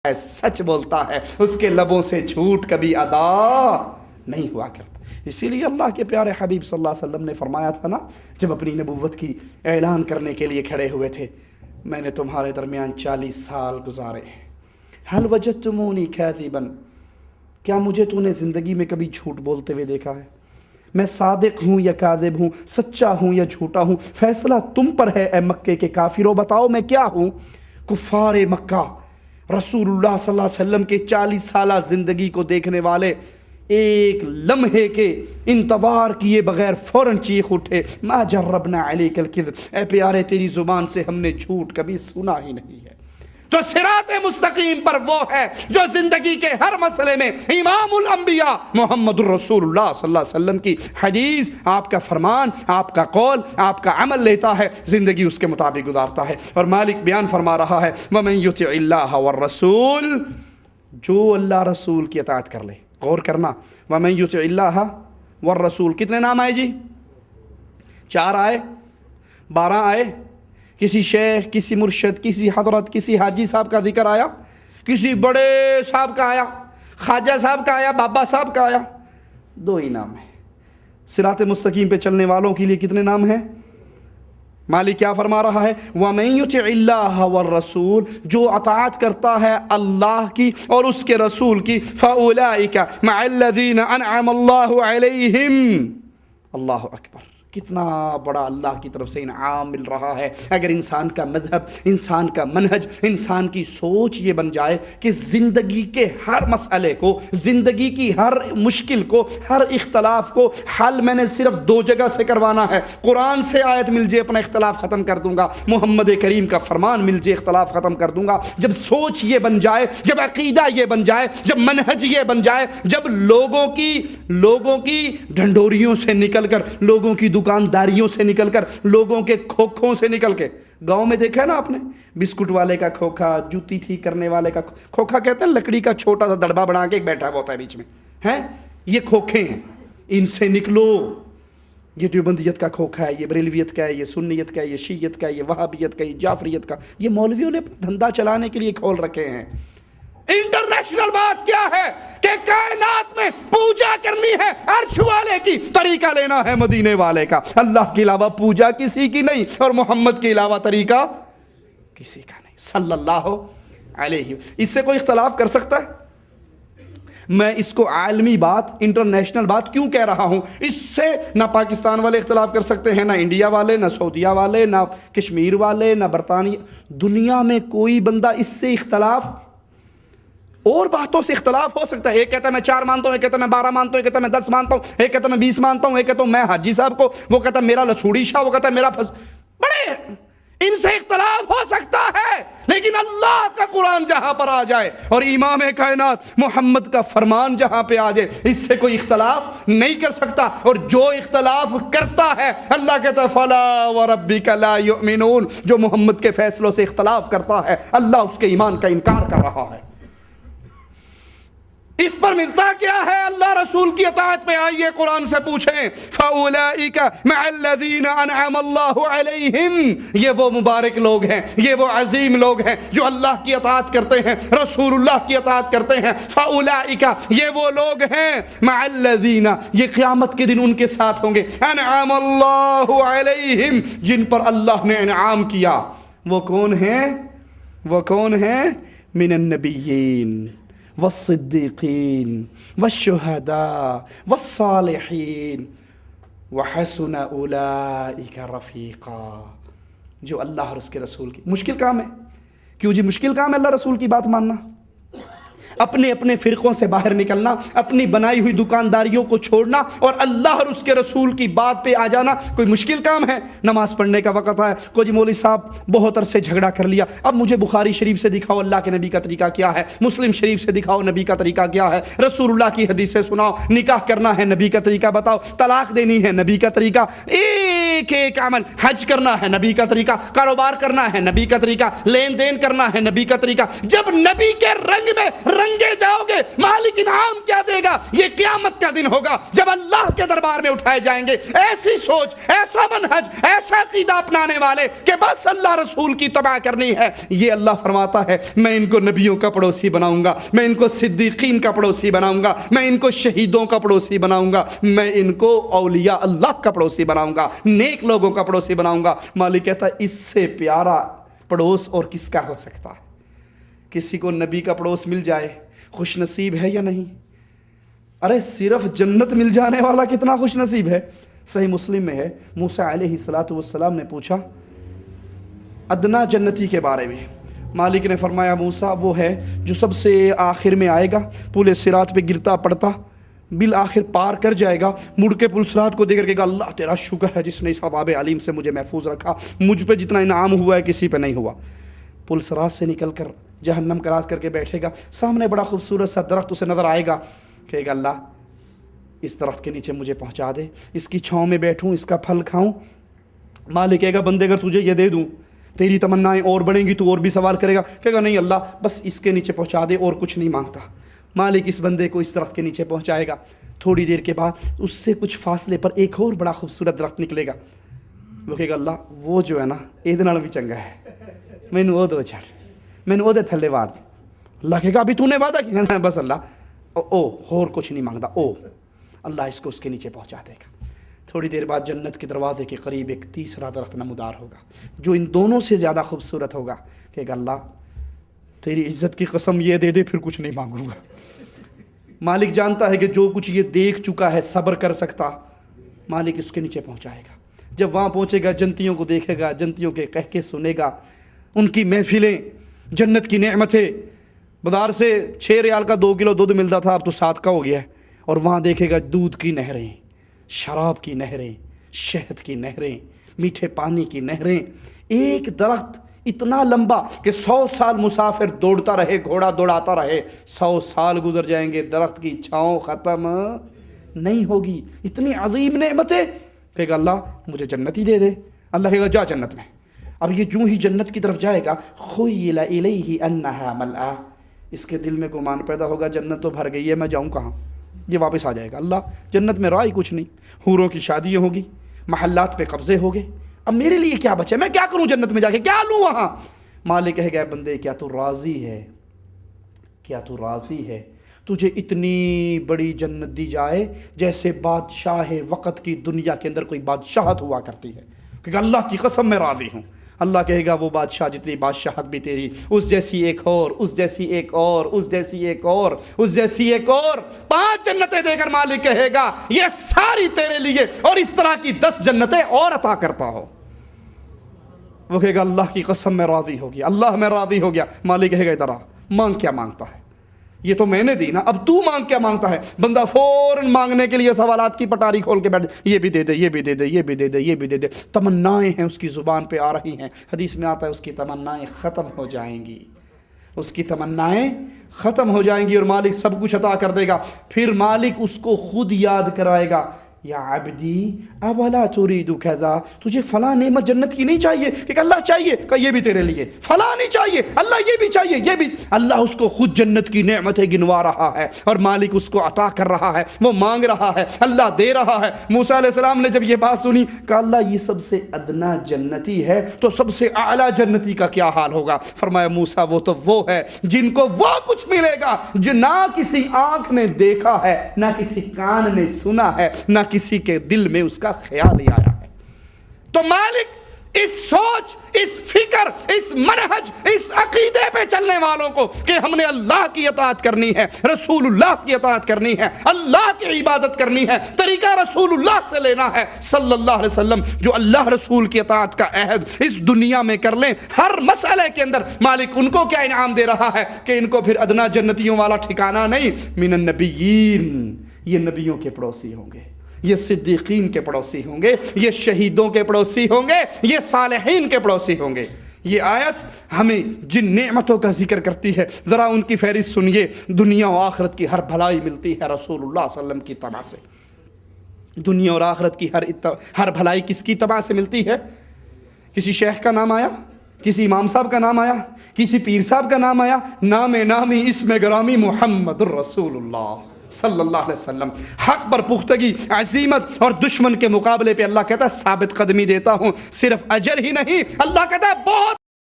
ہے، سچ بولتا ہے، اس کے لبوں سے جھوٹ کبھی ادا نہیں ہوا کرتا۔ اسی لیے اللہ کے پیارے حبیب صلی اللہ علیہ وسلم نے فرمایا تھا نا، جب اپنی نبوت کی اعلان کرنے کے لیے کھڑے ہوئے تھے، میں نے تمہارے درمیان 40 سال گزارے ہیں، حل وجدتمونی کاذبا، کیا مجھے تو نے زندگی میں کبھی جھوٹ بولتے ہوئے دیکھا ہے؟ میں صادق ہوں یا کاذب ہوں، سچا ہوں یا جھوٹا ہوں، فیصلہ تم پر ہے اے مکے کے کافروں، بتاؤ میں کیا ہوں؟ کفار مکہ رسول اللہ صلی اللہ علیہ وسلم کے 40 سالہ زندگی کو دیکھنے والے ایک لمحے کے انتظار کیے بغیر فوراً چیخ اٹھے، ما جربنا علیک الکذب، اے پیارے تیری زبان سے ہم نے جھوٹ کبھی سنا ہی نہیں ہے۔ تو صراط مستقیم پر وہ ہے جو زندگی کے ہر مسئلے میں امام الانبیاء محمد الرسول اللہ صلی اللہ علیہ وسلم کی حدیث، آپ کا فرمان، آپ کا قول، آپ کا عمل لیتا ہے، زندگی اس کے مطابق گزارتا ہے۔ اور مالک بیان فرما رہا ہے، وَمَن يُطِعِ اللَّهَ وَالرَّسُولِ، جو اللہ رسول کی اطاعت کر لے۔ غور کرنا، وَمَن يُطِعِ اللَّهَ وَالرَّسُولِ، کتنے نام آئے جی؟ 4 آئے، 12 آئے؟ کسی شیخ، کسی مرشد، کسی حضرت، کسی حاجی صاحب کا ذکر آیا؟ کسی بڑے صاحب کا آیا؟ خواجہ صاحب کا آیا؟ بابا صاحب کا آیا؟ 2 ہی نام ہیں۔ صراط مستقیم پہ چلنے والوں کے لیے کتنے نام ہیں؟ مالک کیا فرما رہا ہے؟ وَمَن يُطِعِ اللَّهَ وَالرَّسُولِ، جو اطاعت کرتا ہے اللہ کی اور اس کے رسول کی، فَأُولَئِكَ مَعَ الَّذِينَ أَنْعَمَ اللَّهُ عَلَيْهِمْ۔ اللہ اکبر، کتنا بڑا اللہ کی طرف سے انعام مل رہا ہے۔ اگر انسان کا مذہب، انسان کا منہج، انسان کی سوچ یہ بن جائے کہ زندگی کے ہر مسئلے کو، زندگی کی ہر مشکل کو، ہر اختلاف کو حل میں نے صرف 2 جگہ سے کروانا ہے، قرآن سے آیت مل جائے اپنا اختلاف ختم کر دوں گا، محمد کریم کا فرمان مل جائے اختلاف ختم کر دوں گا۔ جب سوچ یہ بن جائے، جب عقیدہ یہ بن جائے، جب منہج یہ بن جائے، جب لوگوں کی ڈھنڈوریوں سے نکل کر، لوگوں کی دکانداریوں سے نکل کر، لوگوں کے کھوکھوں سے نکل کے، گاؤں میں دیکھا ہے نا آپ نے، بسکٹ والے کا کھوکھا، جوتی ٹھیک کرنے والے کا کھوکھا کہتے ہیں، لکڑی کا چھوٹا سا دڑبا بنا کے ایک بیٹھا ہوا ہوتا ہے بیچ میں، ہیں یہ کھوکھے ہیں، ان سے نکلو۔ یہ دیوبندیت کا کھوکھا ہے، یہ بریلویت کا ہے، یہ سنیت کا ہے، یہ شیعت کا ہے، یہ وہابیت کا ہے، یہ جعفریت کا، یہ مولویوں نے دھندا چلانے کے لیے کھول رکھے ہیں۔ انٹرنیشنل بات کیا ہے کہ کائنات میں پوجا کرنی ہے عرش والے کی، طریقہ لینا ہے مدینے والے کا، اللہ کے علاوہ پوجا کسی کی نہیں، اور محمد کے علاوہ طریقہ کسی کا نہیں، صلی اللہ علیہ۔ اس سے کوئی اختلاف کر سکتا ہے؟ میں اس کو عالمی بات، انٹرنیشنل بات کیوں کہہ رہا ہوں؟ اس سے نہ پاکستان والے اختلاف کر سکتے ہیں، نہ انڈیا والے، نہ سعودیہ والے، نہ کشمیر والے، نہ برطانیہ، دنیا میں کوئی بندہ اس سے اختلاف، اور باتوں سے اختلاف ہو سکتا ہے، ایک کہتا ہے میں 4 مانتا ہوں، ایک کہتا ہے میں 12 مانتا ہوں، ایک کہتا ہے میں 10 مانتا ہوں، ایک کہتا ہے میں 20 مانتا ہوں، ایک کہتا ہوں میں حاجی صاحب کو، وہ کہتا ہے میرا لسوڑی شاہ، وہ کہتا ہے میرا بڑے، ان سے اختلاف ہو سکتا ہے، لیکن اللہ کا قرآن جہاں پر آ جائے اور امام کائنات محمد کا فرمان جہاں پہ آ جائے، اس سے کوئی اختلاف نہیں کر سکتا۔ اور جو اختلاف کرتا ہے، اللہ کہتا ہے فَلَا وَرَبِّكَ لَا يُؤْمِنُونَ، جو محمد کے فیصلوں سے اختلاف کرتا ہے، اللہ اس کے ایمان کا انکار کر رہا ہے۔ اس پر ملتا کیا ہے؟ اللہ رسول کی اطاعت میں آئیے قرآن سے پوچھیں، فَأُولَئِكَ مَعَ الَّذِينَ أَنْعَمَ اللَّهُ عَلَيْهِمْ، یہ وہ مبارک لوگ ہیں، یہ وہ عظیم لوگ ہیں جو اللہ کی اطاعت کرتے ہیں، رسول اللہ کی اطاعت کرتے ہیں۔ فَأُولَئِكَ، یہ وہ لوگ ہیں، مَعَ الَّذِينَ، یہ قیامت کے دن ان کے ساتھ ہوں گے، أَنْعَمَ اللَّهُ عَلَيْهِمْ، جن پر اللہ نے انعام کیا۔ وہ کون ہیں؟ وہ کون ہیں؟ من النبیین والصدیقین والشہداء والصالحین وحسن اولئک رفیقا، جو اللہ اور اس کے رسول کی، مشکل کام ہے، کیوں جی مشکل کام ہے اللہ رسول کی بات ماننا، اپنے اپنے فرقوں سے باہر نکلنا، اپنی بنائی ہوئی دکانداریوں کو چھوڑنا اور اللہ اور اس کے رسول کی بات پہ آ جانا کوئی مشکل کام ہے؟ نماز پڑھنے کا وقت آیا، کوئی جی مولوی صاحب بہت عرصے جھگڑا کر لیا، اب مجھے بخاری شریف سے دکھاؤ اللہ کے نبی کا طریقہ کیا ہے، مسلم شریف سے دکھاؤ نبی کا طریقہ کیا ہے، رسول اللہ کی حدیث سے سناؤ، نکاح کرنا ہے نبی کا طریقہ بتاؤ، طلاق دینی ہے نبی کا طریقہ، ایک ایک عمل، حج کرنا ہے نبی کا طریقہ، کاروبار کرنا ہے نبی کا طریقہ، لین دین کرنا ہے نبی کا طریقہ. جب نبی کے رنگ میں رنگے جاؤ گے مالک انعام کیا دے گا؟ یہ قیامت کا دن ہوگا جب اللہ کے دربار میں اٹھائے جائیں گے ایسی سوچ، ایسا منہج، ایسا عقیدہ اپنانے والے کہ بس اللہ رسول کی تبع کرنی ہے. یہ اللہ فرماتا ہے میں ان کو نبیوں کا پڑوسی بناؤں گا، میں ان کو صدیقین کا پڑوسی بناؤں گا، میں ان کو شہیدوں کا پڑوسی بناؤں گا، میں ان کو اولیاء اللہ کا پڑوسی بناؤں گا، نیک لوگوں کا پڑوسی بناؤں گا. مالک کہتا ہے اس سے پیارا پڑوس اور کس کا ہو سکتا ہے؟ کسی کو نبی کا پڑوس مل جائے خوش نصیب ہے یا نہیں؟ ارے صرف جنت مل جانے والا کتنا خوش نصیب ہے. صحیح مسلم میں ہے موسیٰ علیہ السلام نے پوچھا ادنا جنتی کے بارے میں. مالک نے فرمایا موسیٰ وہ ہے جو سب سے آخر میں آئے گا، پل صراط پہ گرتا پڑتا بالآخر پار کر جائے گا، مڑ کے پل صراط کو دے کر کے گا اللہ تیرا شکر ہے جس نے اس عذاب علیم سے مجھے محفوظ رکھا، مجھ پہ جتنا انعام ہوا ہے کسی پہ نہیں ہوا. پل صراط سے نکل کر جہنم کراس کر کے بیٹھے گا، سامنے بڑا خوبصورت سا درخت اسے نظر آئے گا، کہے گا اللہ اس درخت کے نیچے مجھے پہنچا دے، اس کی چھاؤں میں بیٹھوں، اس کا پھل کھاؤں. مالک کہے گا بندے اگر تجھے یہ دے دوں تیری تمنائیں اور بڑھیں گی، تو اور بھی سوال کرے گا. کہے گا نہیں اللہ بس اس کے نیچے پہنچا دے اور کچھ نہیں مانگتا. مالک اس بندے کو اس درخت کے نیچے پہنچائے گا. تھوڑی دیر کے بعد اس سے کچھ فاصلے پر ایک اور بڑا خوبصورت درخت نکلے گا. وہ کہے گا اللہ وہ جو ہے نا یہ نال بھی چنگا ہے، میں نے وہ دو چھڑ، میں نے وہ دے تھلے وار دی. اللہ کہے گا ابھی تو نے وعدہ کیا؟ بس اللہ اور کچھ نہیں مانگتا. اللہ اس کو اس کے نیچے پہنچا دے گا. تھوڑی دیر بعد جنت کے دروازے کے قریب ایک تیسرا درخت نمودار ہوگا جو ان دونوں سے زیادہ خوبصورت ہوگا. کہے گا اللہ تیری عزت کی قسم یہ دے دے پھر کچھ نہیں مانگوں گا. مالک جانتا ہے کہ جو کچھ یہ دیکھ چکا ہے صبر کر سکتا، مالک اس کے نیچے پہنچائے گا. جب وہاں پہنچے گا جنتیوں کو دیکھے گا، جنتیوں کے کہکے سنے گا، ان کی محفلیں، جنت کی نعمتیں. بازار سے 6 ریال کا 2 کلو دودھ ملتا تھا اب تو 7 کا ہو گیا ہے. اور وہاں دیکھے گا دودھ کی نہریں، شراب کی نہریں، شہد کی نہریں، میٹھے پانی کی نہریں. ایک درخت اتنا لمبا کہ 100 سال مسافر دوڑتا رہے، گھوڑا دوڑاتا رہے، 100 سال گزر جائیں گے درخت کی چھاؤں ختم نہیں ہوگی. اتنی عظیم نعمتیں. کہے گا اللہ مجھے جنت ہی دے دے. اللہ کہے گا جا جنت میں. اب یہ جو ہی جنت کی طرف جائے گا خیل الیہ انہا ملآ، اس کے دل میں گمان پیدا ہوگا جنت تو بھر گئی ہے، میں جاؤں کہاں؟ یہ واپس آ جائے گا. اللہ جنت میں رہا ہی کچھ نہیں، حوروں کی شادیاں ہوگی، محلات پہ قبضے ہوگے، اب میرے لیے کیا بچے؟ میں کیا کروں جنت میں جا کے، کیا لوں وہاں؟ مالک کہے گا بندے کیا تو راضی ہے؟ کیا تو راضی ہے تجھے اتنی بڑی جنت دی جائے جیسے بادشاہ وقت کی دنیا کے اندر کوئی بادشاہت ہوا کرتی ہے؟ کہ اللہ کی قسم میں راضی ہوں. اللہ کہے گا وہ بادشاہ جتنی بادشاہت بھی تیری، اس جیسی ایک اور، اس جیسی ایک اور، اس جیسی ایک اور، اس جیسی ایک اور. 5 جنتیں دے کر مالک کہے گا یہ ساری تیرے لیے، اور اس طرح کی 10 جنتیں اور عطا کرتا ہو. وہ کہے گا اللہ کی قسم میں راضی ہو گیا، اللہ میں راضی ہو گیا. مالک کہے گا ادھر آ، مانگ کیا مانگتا ہے؟ یہ تو میں نے دی نا، اب تو مانگ کیا مانگتا ہے؟ بندہ فوراً مانگنے کے لیے سوالات کی پٹاری کھول کے بیٹھ، یہ بھی دے دے، یہ بھی دے دے، یہ بھی دے دے، یہ بھی دے دے. تمنائیں ہیں اس کی زبان پہ آ رہی ہیں. حدیث میں آتا ہے اس کی تمنائیں ختم ہو جائیں گی، اس کی تمنائیں ختم ہو جائیں گی اور مالک سب کچھ عطا کر دے گا. پھر مالک اس کو خود یاد کرائے گا یا عبدی اولا تريد كذا، تجھے فلاں نعمت جنت کی نہیں چاہیے؟ کہ اللہ چاہیے، کہ یہ بھی تیرے لیے. فلاں نہیں چاہیے، اللہ یہ بھی چاہیے، یہ بھی. اللہ اس کو خود جنت کی نعمتیں گنوا رہا ہے اور مالک اس کو عطا کر رہا ہے، وہ مانگ رہا ہے، اللہ دے رہا ہے. موسیٰ علیہ السلام نے جب یہ بات سنی کہا اللہ یہ سب سے ادنا جنتی ہے تو سب سے اعلیٰ جنتی کا کیا حال ہوگا؟ فرمایا موسیٰ وہ تو وہ ہے جن کو وہ کچھ ملے گا جو نہ کسی آنکھ نے دیکھا ہے، نہ کسی کان نے سنا ہے، نہ کسی کے دل میں اس کا خیال ہی آیا ہے. تو مالک اس سوچ، اس فکر، اس منہج، اس عقیدے پہ چلنے والوں کو کہ ہم نے اللہ کی اطاعت کرنی ہے، رسول اللہ کی اطاعت کرنی ہے، اللہ کی عبادت کرنی ہے، طریقہ رسول اللہ سے لینا ہے صلی اللہ علیہ وسلم. جو اللہ رسول کی اطاعت کا عہد اس دنیا میں کر لیں ہر مسئلے کے اندر، مالک ان کو کیا انعام دے رہا ہے کہ ان کو پھر ادنا جنتیوں والا ٹھکانہ نہیں. من النبیین، یہ نبیوں کے پڑوسی ہوں گے، یہ صدیقین کے پڑوسی ہوں گے، یہ شہیدوں کے پڑوسی ہوں گے، یہ صالحین کے پڑوسی ہوں گے. یہ آیت ہمیں جن نعمتوں کا ذکر کرتی ہے ذرا ان کی فہرست سنیے. دنیا و آخرت کی ہر بھلائی ملتی ہے رسول اللہ صلی اللہ علیہ وسلم کی طرح سے. دنیا اور آخرت کی ہر بھلائی کس کی تباہ سے ملتی ہے؟ کسی شیخ کا نام آیا، کسی امام صاحب کا نام آیا، کسی پیر صاحب کا نام آیا؟ نام نامی اسم گرامی محمد الرسول اللہ صلی اللہ علیہ وسلم. حق پر پختگی، عزیمت، اور دشمن کے مقابلے پہ اللہ کہتا ہے ثابت قدمی دیتا ہوں. صرف اجر ہی نہیں، اللہ کہتا ہے بہت